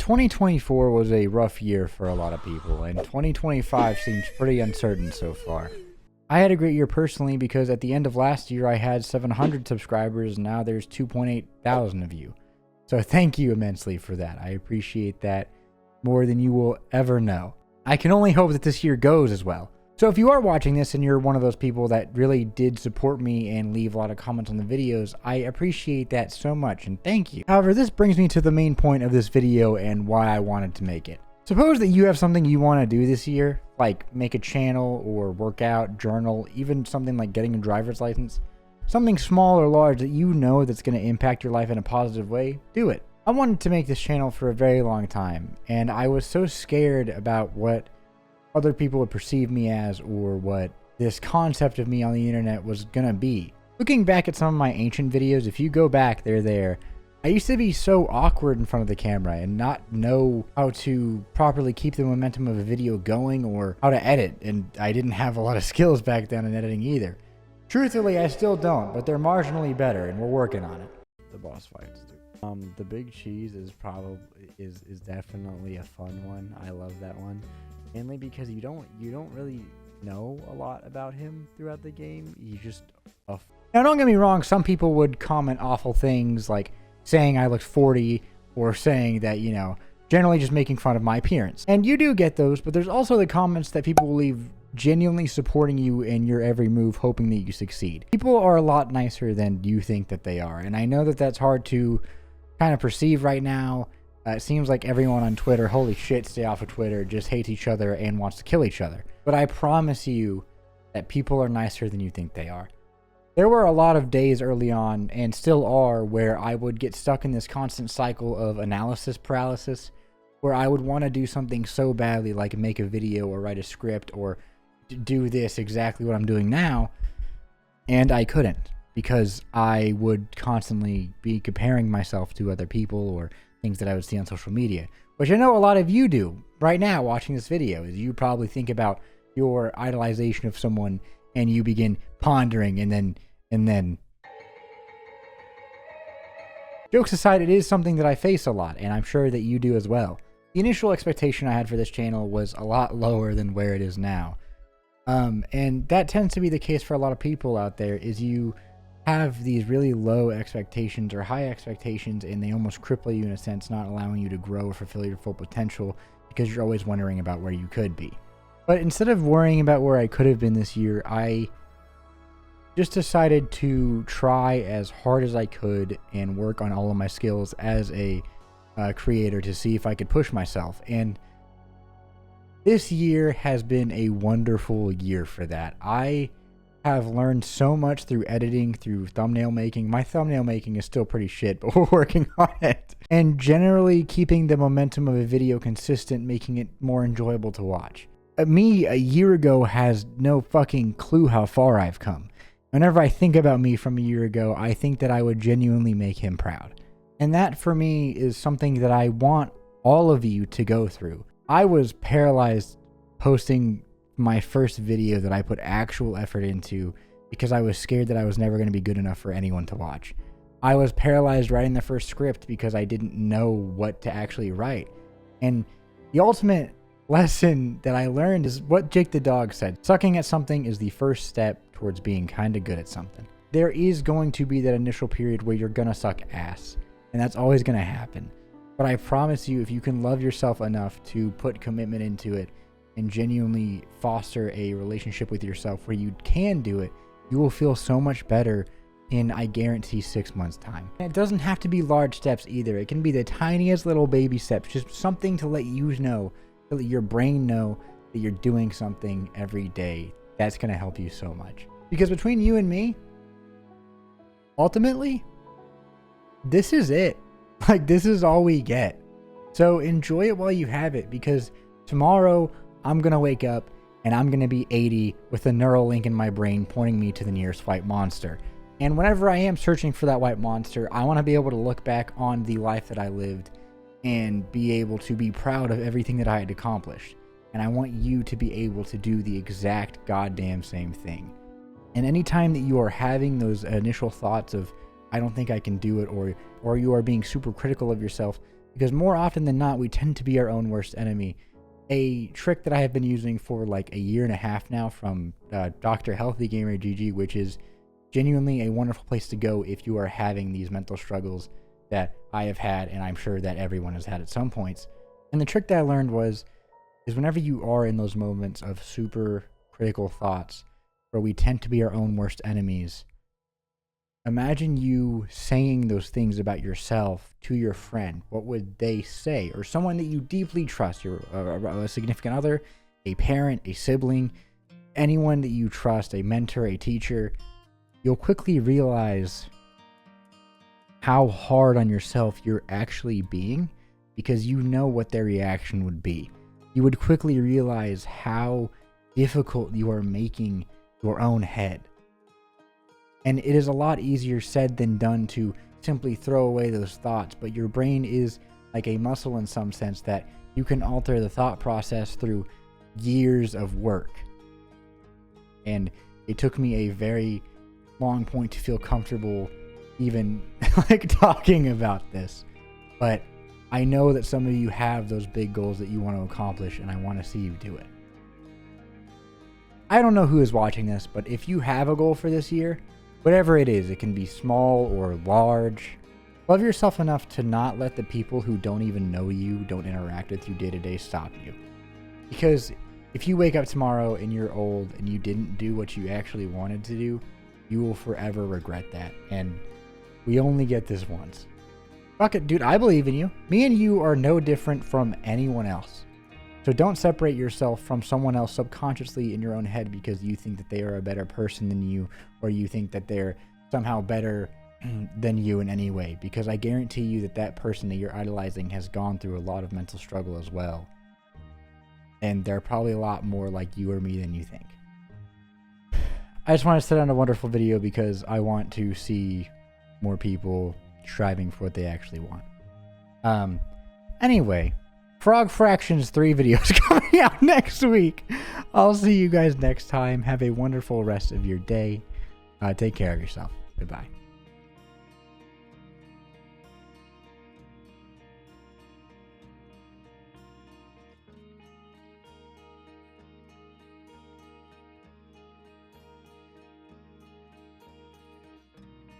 2024 was a rough year for a lot of people, and 2025 seems pretty uncertain so far. I had a great year personally because at the end of last year I had 700 subscribers, and now there's 2.8 thousand of you. So thank you immensely for that. I appreciate that more than you will ever know. I can only hope that this year goes as well. So if you are watching this and you're one of those people that really did support me and leave a lot of comments on the videos, I appreciate that so much and thank you. However, this brings me to the main point of this video and why I wanted to make it. Suppose that you have something you want to do this year, like make a channel or work out, journal, even something like getting a driver's license. Something small or large that you know that's going to impact your life in a positive way, do it. I wanted to make this channel for a very long time, and I was so scared about what other people would perceive me as or what this concept of me on the internet was gonna be. Looking back at some of my ancient videos, if you go back, they're there. I used to be so awkward in front of the camera and not know how to properly keep the momentum of a video going or how to edit, and I didn't have a lot of skills back then in editing either. Truthfully, I still don't, but they're marginally better and we're working on it. The boss fights, dude. The Big Cheese is definitely a fun one. I love that one. Mainly because you don't really know a lot about him throughout the game. He's just now don't get me wrong, some people would comment awful things like saying I looked 40 or saying that, you know, generally just making fun of my appearance. And you do get those, but there's also the comments that people will leave genuinely supporting you in your every move, hoping that you succeed. People are a lot nicer than you think that they are, and I know that that's hard to kind of perceive right now. It seems like everyone on Twitter, holy shit, stay off of Twitter, just hates each other and wants to kill each other. But I promise you that people are nicer than you think they are. There were a lot of days early on, and still are, where I would get stuck in this constant cycle of analysis paralysis, where I would want to do something so badly, like make a video or write a script or do this exactly what I'm doing now, and I couldn't, because I would constantly be comparing myself to other people or things that I would see on social media, which I know a lot of you do right now watching this video. Is you probably think about your idolization of someone and you begin pondering and then jokes aside, it is something that I face a lot, and I'm sure that you do as well. The initial expectation I had for this channel was a lot lower than where it is now, and that tends to be the case for a lot of people out there. Is you have these really low expectations or high expectations, and they almost cripple you in a sense, not allowing you to grow or fulfill your full potential because you're always wondering about where you could be. But instead of worrying about where I could have been this year, I just decided to try as hard as I could and work on all of my skills as a creator to see if I could push myself. And this year has been a wonderful year for that. I have learned so much through editing, through thumbnail making. My thumbnail making is still pretty shit, but we're working on it. And generally keeping the momentum of a video consistent, making it more enjoyable to watch. Me a year ago has no fucking clue how far I've come. Whenever I think about me from a year ago, I think that I would genuinely make him proud. And that for me is something that I want all of you to go through. I was paralyzed posting my first video that I put actual effort into because I was scared that I was never going to be good enough for anyone to watch. I was paralyzed writing the first script because I didn't know what to actually write. And the ultimate lesson that I learned is what Jake the dog said. Sucking at something is the first step towards being kind of good at something. There is going to be that initial period where you're going to suck ass, and that's always going to happen. But I promise you, if you can love yourself enough to put commitment into it and genuinely foster a relationship with yourself where you can do it, you will feel so much better in, I guarantee, 6 months time. And it doesn't have to be large steps either. It can be the tiniest little baby steps, just something to let you know, to let your brain know that you're doing something every day. That's going to help you so much. Because between you and me, ultimately, this is it. Like, this is all we get. So enjoy it while you have it, because tomorrow I'm going to wake up and I'm going to be 80 with a neural link in my brain pointing me to the nearest white monster. And whenever I am searching for that white monster, I want to be able to look back on the life that I lived and be able to be proud of everything that I had accomplished. And I want you to be able to do the exact goddamn same thing. And anytime that you are having those initial thoughts of, I don't think I can do it, or you are being super critical of yourself, Because more often than not, we tend to be our own worst enemy. A trick that I have been using for like a year and a half now from Dr. Healthy Gamer GG, which is genuinely a wonderful place to go if you are having these mental struggles that I have had, and I'm sure that everyone has had at some points. And the trick that I learned is whenever you are in those moments of super critical thoughts where we tend to be our own worst enemies, imagine you saying those things about yourself to your friend. What would they say? Or someone that you deeply trust, a significant other, a parent, a sibling, anyone that you trust, a mentor, a teacher. You'll quickly realize how hard on yourself you're actually being because you know what their reaction would be. You would quickly realize how difficult you are making your own head. And it is a lot easier said than done to simply throw away those thoughts, but your brain is like a muscle in some sense that you can alter the thought process through years of work. And it took me a very long point to feel comfortable even like talking about this. But I know that some of you have those big goals that you want to accomplish, and I want to see you do it. I don't know who is watching this, but if you have a goal for this year, whatever it is, it can be small or large, love yourself enough to not let the people who don't even know you, don't interact with you day to day, stop you. Because if you wake up tomorrow and you're old and you didn't do what you actually wanted to do, you will forever regret that. And we only get this once. Fuck it, dude, I believe in you. Me and you are no different from anyone else. So don't separate yourself from someone else subconsciously in your own head because you think that they are a better person than you, or you think that they're somehow better than you in any way. Because I guarantee you that that person that you're idolizing has gone through a lot of mental struggle as well. And they're probably a lot more like you or me than you think. I just want to set on a wonderful video because I want to see more people striving for what they actually want. Anyway, Frog Fractions 3 videos coming out next week. I'll see you guys next time. Have a wonderful rest of your day. Take care of yourself. Goodbye.